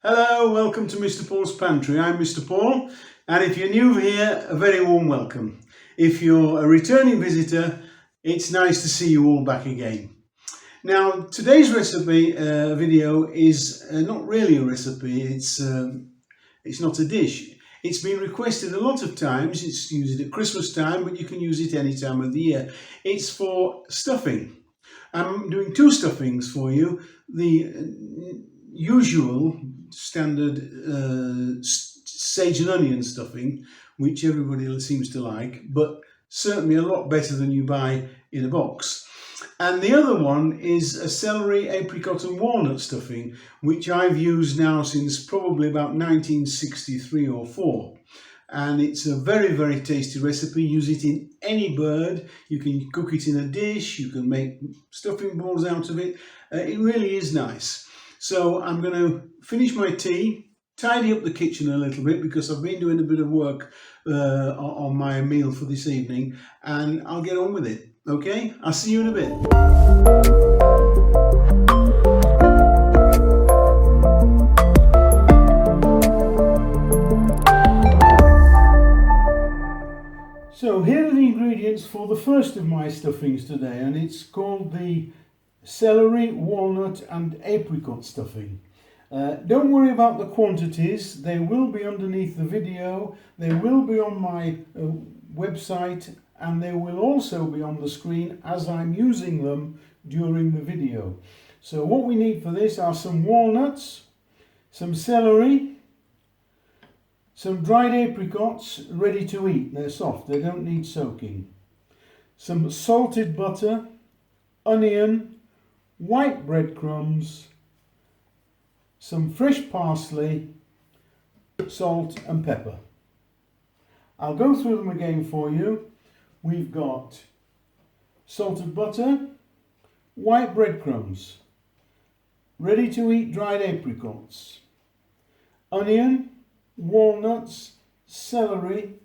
Hello, welcome to Mr. Paul's Pantry. I'm Mr. Paul, and if you're new here, a very warm welcome. If you're a returning visitor, it's nice to see you all back again. Now, today's recipe video is not really a recipe, it's not a dish. It's been requested a lot of times. It's used at Christmas time, but you can use it any time of the year. It's for stuffing. I'm doing two stuffings for you. The usual standard sage and onion stuffing, which everybody seems to like, but certainly a lot better than you buy in a box. And the other one is a celery, apricot and walnut stuffing, which I've used now since probably about 1963 or 4. And it's a very, very tasty recipe. Use it in any bird. You can cook it in a dish. You can make stuffing balls out of it. It really is nice. So I'm going to finish my tea, tidy up the kitchen a little bit because I've been doing a bit of work on my meal for this evening, and I'll get on with it. Okay? I'll see you in a bit. So here are the ingredients for the first of my stuffings today, and it's called the celery, walnut and apricot stuffing. Don't worry about the quantities, they will be underneath the video, they will be on my website, and they will also be on the screen as I'm using them during the video. So what we need for this are some walnuts, some celery, some dried apricots ready to eat. They're soft, they don't need soaking. Some salted butter, onion, white breadcrumbs, some fresh parsley, salt and pepper. I'll go through them again for you. We've got salted butter, white breadcrumbs, ready to eat dried apricots, onion, walnuts, celery,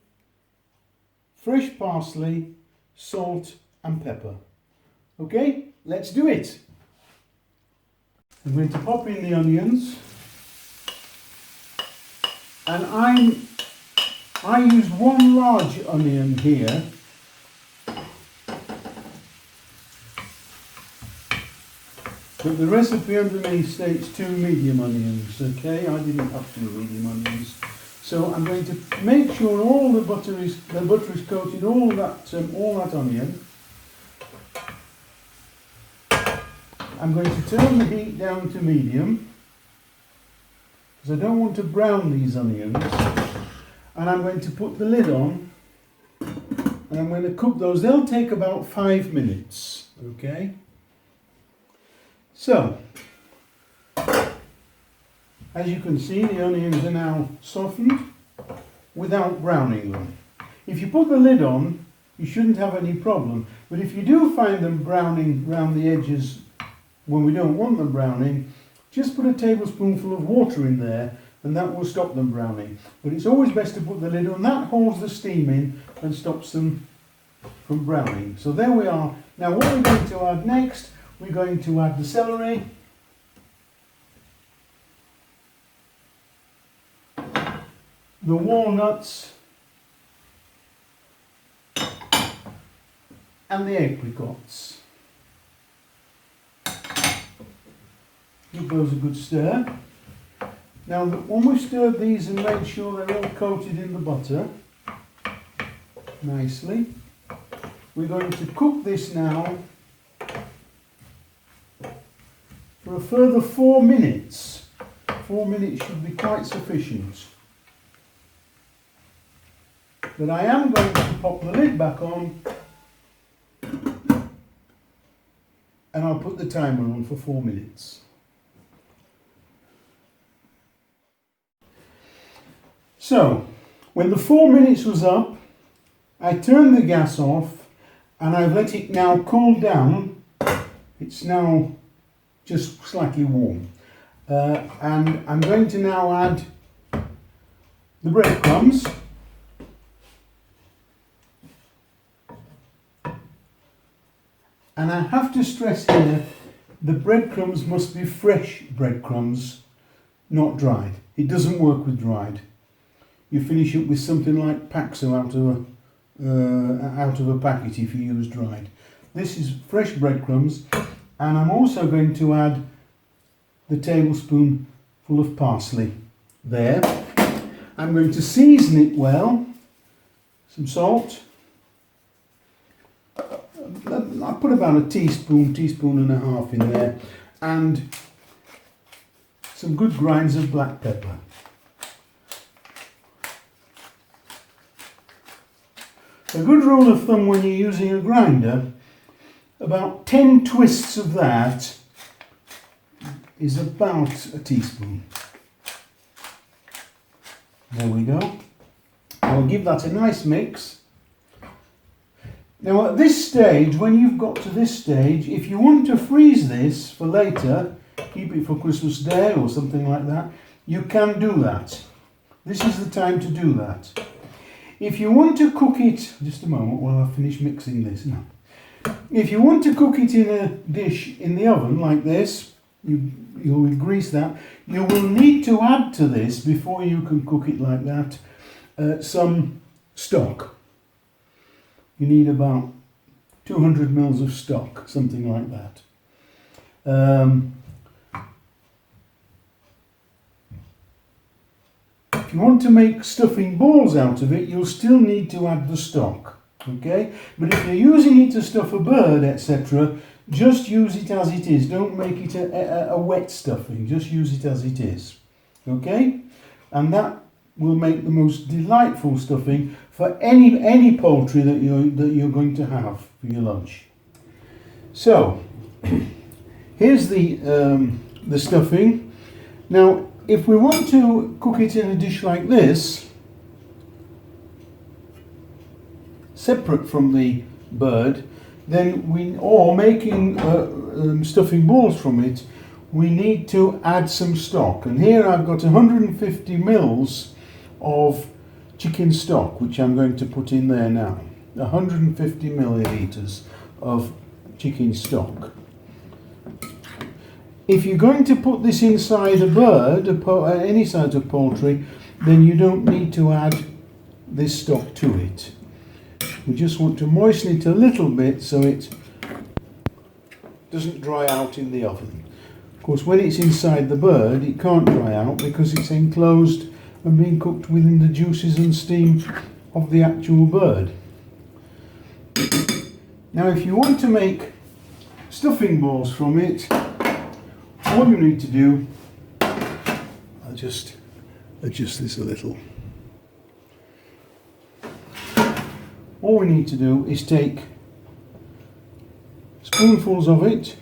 fresh parsley, salt and pepper. Okay, let's do it. I'm going to pop in the onions, and I use one large onion here, but the recipe underneath states 2 medium onions. Okay, I didn't have 2 medium onions, so I'm going to make sure all the butter is coated all that onion. I'm going to turn the heat down to medium because I don't want to brown these onions, and I'm going to put the lid on and I'm going to cook those. They'll take about 5 minutes. Okay, so as you can see, the onions are now softened without browning them. If you put the lid on, you shouldn't have any problem, but if you do find them browning around the edges when we don't want them browning, just put a tablespoonful of water in there and that will stop them browning. But it's always best to put the lid on. That holds the steam in and stops them from browning. So there we are. Now what we're going to add next, we're going to add the celery, the walnuts and the apricots. Give those a good stir. Now when we've stirred these and made sure they're all coated in the butter nicely, we're going to cook this now for a further 4 minutes. 4 minutes should be quite sufficient. But I am going to pop the lid back on and I'll put the timer on for 4 minutes. So, when the 4 minutes was up, I turned the gas off and I've let it now cool down. It's now just slightly warm. And I'm going to now add the breadcrumbs. And I have to stress here, the breadcrumbs must be fresh breadcrumbs, not dried. It doesn't work with dried. You finish up with something like Paxo out of a packet if you use dried. This is fresh breadcrumbs, and I'm also going to add the tablespoon full of parsley there. I'm going to season it well. Some salt. I put about a teaspoon and a half in there, and some good grinds of black pepper. A good rule of thumb when you're using a grinder, about 10 twists of that is about a teaspoon. There we go. I'll give that a nice mix. Now at this stage, when you've got to this stage, if you want to freeze this for later, keep it for Christmas Day or something like that, you can do that. This is the time to do that. If you want to cook it, just a moment while I finish mixing this now. If you want to cook it in a dish in the oven like this, you'll grease that. You will need to add to this, before you can cook it like that, some stock. You need about 200 mils of stock, something like that. If you want to make stuffing balls out of it, you'll still need to add the stock, okay? But if you're using it to stuff a bird, etc., just use it as it is. Don't make it a wet stuffing. Just use it as it is, okay? And that will make the most delightful stuffing for any poultry that you're going to have for your lunch. So here's the stuffing. Now, if we want to cook it in a dish like this, separate from the bird, then or making stuffing balls from it, we need to add some stock. And here I've got 150 mils of chicken stock, which I'm going to put in there now. 150 millilitres of chicken stock. If you're going to put this inside a bird, any sort of poultry, then you don't need to add this stock to it. We just want to moisten it a little bit so it doesn't dry out in the oven. Of course, when it's inside the bird, it can't dry out because it's enclosed and being cooked within the juices and steam of the actual bird. Now, if you want to make stuffing balls from it, all you need to do, I'll just adjust this a little. All we need to do is take spoonfuls of it,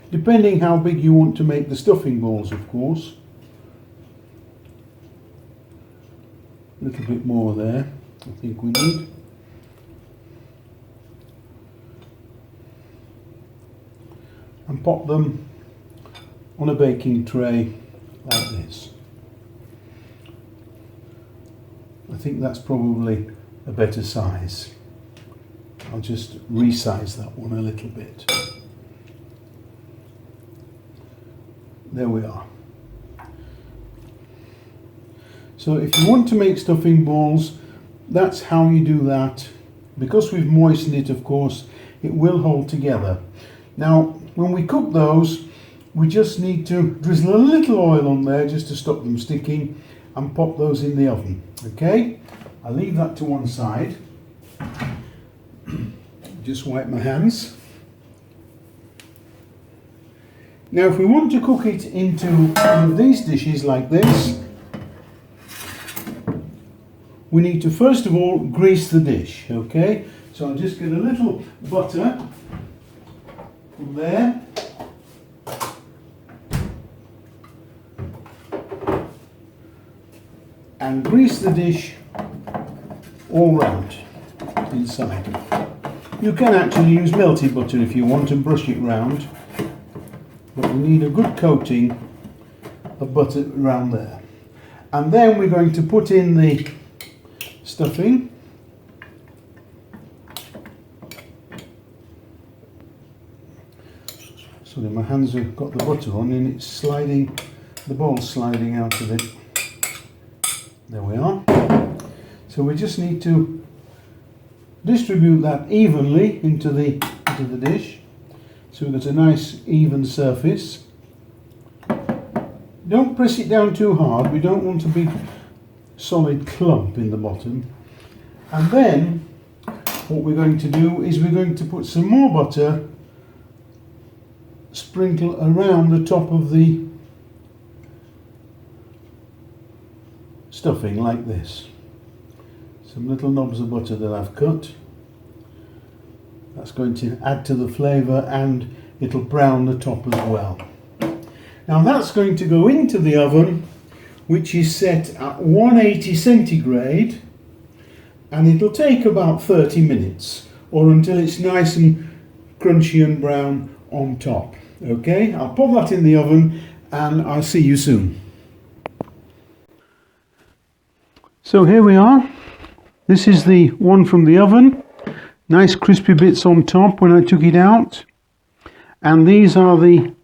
depending how big you want to make the stuffing balls, of course. A little bit more there, I think we need. And pop them on a baking tray like this. I think that's probably a better size. I'll just resize that one a little bit. There we are. So if you want to make stuffing balls, that's how you do that. Because we've moistened it, of course, it will hold together. Now, when we cook those, we just need to drizzle a little oil on there just to stop them sticking and pop those in the oven. Okay? I'll leave that to one side. Just wipe my hands. Now, if we want to cook it into one of these dishes like this, we need to first of all grease the dish, okay? So I'll just get a little butter from there. And grease the dish all round inside. You can actually use melted butter if you want and brush it round, but we need a good coating of butter around there. And then we're going to put in the stuffing. So then my hands have got the butter on and it's sliding the ball's sliding out of it. There we are. So we just need to distribute that evenly into the dish, so we've got a nice even surface. Don't press it down too hard, we don't want a big solid clump in the bottom. And then what we're going to do is we're going to put some more butter, sprinkle around the top of the stuffing like this. Some little knobs of butter that I've cut. That's going to add to the flavour and it'll brown the top as well. Now that's going to go into the oven, which is set at 180 centigrade, and it'll take about 30 minutes or until it's nice and crunchy and brown on top. Okay, I'll pop that in the oven and I'll see you soon. So here we are. This is the one from the oven. Nice crispy bits on top when I took it out. And these are the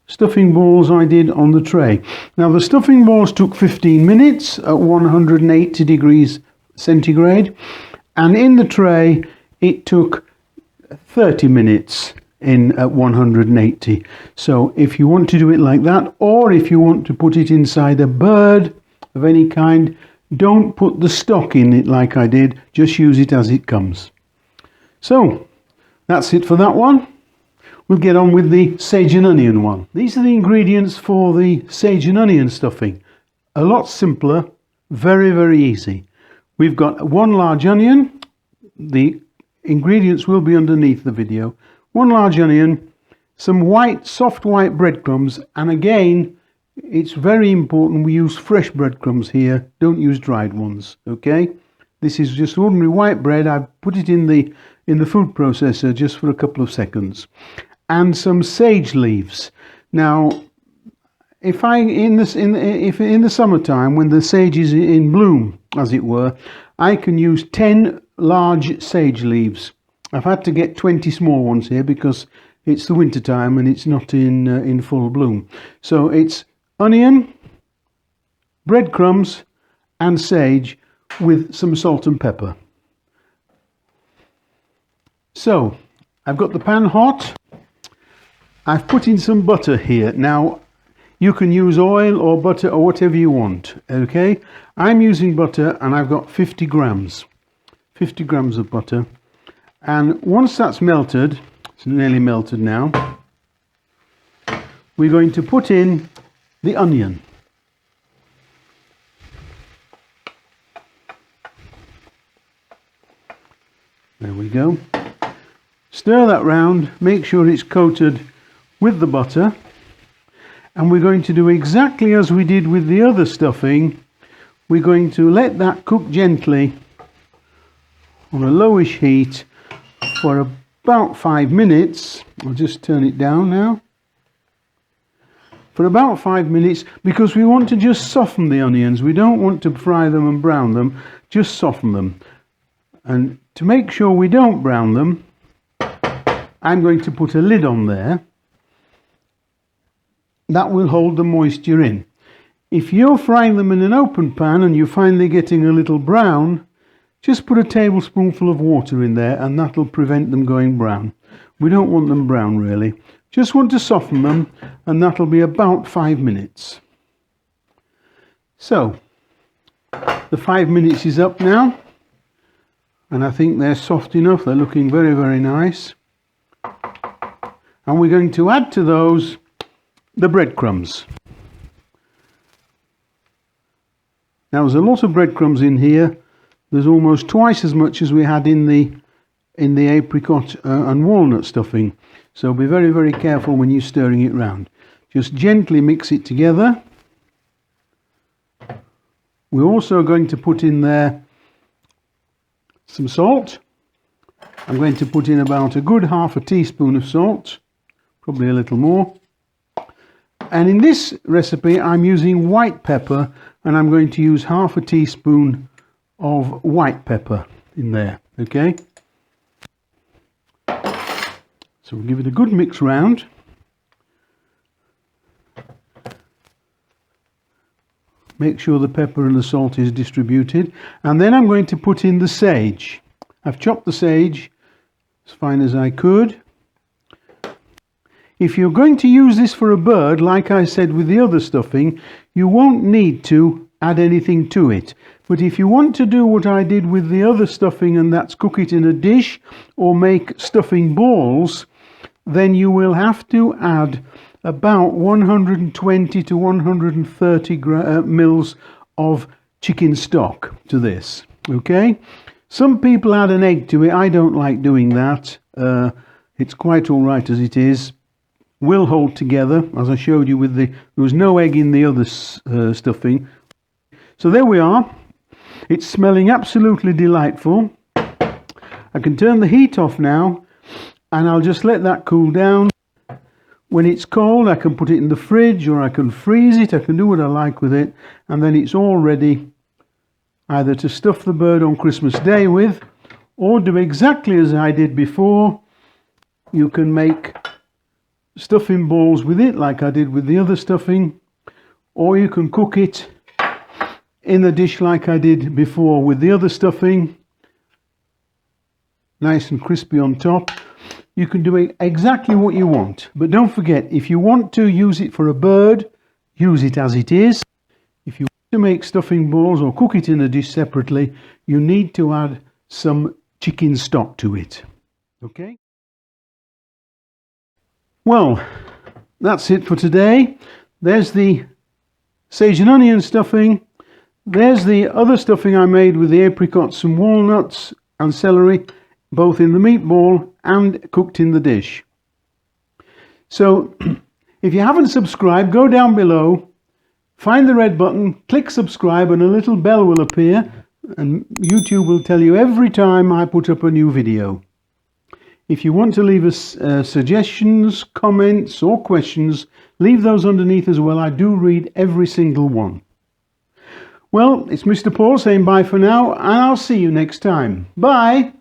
stuffing balls I did on the tray. Now the stuffing balls took 15 minutes at 180 degrees centigrade, and in the tray it took 30 minutes at 180. So if you want to do it like that, or if you want to put it inside a bird of any kind, don't put the stock in it like I did, just use it as it comes. So that's it for that one. We'll get on with the sage and onion one. These are the ingredients for the sage and onion stuffing. A lot simpler, very, very easy. We've got one large onion. The ingredients will be underneath the video. One large onion, some soft white breadcrumbs, and again, it's very important we use fresh breadcrumbs here, don't use dried ones, okay? This is just ordinary white bread. I've put it in the food processor just for a couple of seconds. And some sage leaves. Now, if in the summertime when the sage is in bloom, as it were, I can use 10 large sage leaves. I've had to get 20 small ones here because it's the winter time and it's not in full bloom. So it's onion, breadcrumbs, and sage with some salt and pepper. So I've got the pan hot. I've put in some butter here. Now, you can use oil or butter or whatever you want, okay? I'm using butter and I've got 50 grams of butter. And once that's melted, it's nearly melted now, we're going to put in the onion. There we go. Stir that round, make sure it's coated with the butter, and we're going to do exactly as we did with the other stuffing. We're going to let that cook gently on a lowish heat for about 5 minutes. I'll just turn it down now. For about 5 minutes, because we want to just soften the onions. We don't want to fry them and brown them, just soften them. And to make sure we don't brown them, I'm going to put a lid on there. That will hold the moisture in. If you're frying them in an open pan and you find they're getting a little brown, just put a tablespoonful of water in there and that'll prevent them going brown. We don't want them brown really. Just want to soften them, and that'll be about 5 minutes. So, the 5 minutes is up now, and I think they're soft enough. They're looking very, very nice. And we're going to add to those the breadcrumbs. Now there's a lot of breadcrumbs in here. There's almost twice as much as we had in the apricot and walnut stuffing. So be very, very careful when you're stirring it round. Just gently mix it together. We're also going to put in there some salt. I'm going to put in about a good ½ teaspoon of salt, probably a little more. And in this recipe I'm using white pepper, and I'm going to use ½ teaspoon of white pepper in there, okay? So we'll give it a good mix round. Make sure the pepper and the salt is distributed. And then I'm going to put in the sage. I've chopped the sage as fine as I could. If you're going to use this for a bird, like I said with the other stuffing, you won't need to add anything to it. But if you want to do what I did with the other stuffing, and that's cook it in a dish or make stuffing balls, then you will have to add about 120 to 130 mils of chicken stock to this. Okay? Some people add an egg to it. I don't like doing that. It's quite all right as it is. Will hold together, as I showed you with there was no egg in the other stuffing. So there we are. It's smelling absolutely delightful. I can turn the heat off now, and I'll just let that cool down. When it's cold, I can put it in the fridge, or I can freeze it. I can do what I like with it, and then it's all ready either to stuff the bird on Christmas Day with, or do exactly as I did before. You can make stuffing balls with it like I did with the other stuffing, or you can cook it in the dish like I did before with the other stuffing, nice and crispy on top. You can do exactly what you want, but don't forget, if you want to use it for a bird, use it as it is. If you want to make stuffing balls or cook it in a dish separately, you need to add some chicken stock to it. Okay? Well, that's it for today. There's the sage and onion stuffing. There's the other stuffing I made with the apricots and walnuts and celery, both in the meatball and cooked in the dish. So, if you haven't subscribed, go down below, find the red button, click subscribe, and a little bell will appear, and YouTube will tell you every time I put up a new video. If you want to leave us suggestions, comments or questions, leave those underneath as well. I do read every single one. Well, it's Mr. Paul saying bye for now, and I'll see you next time. Bye!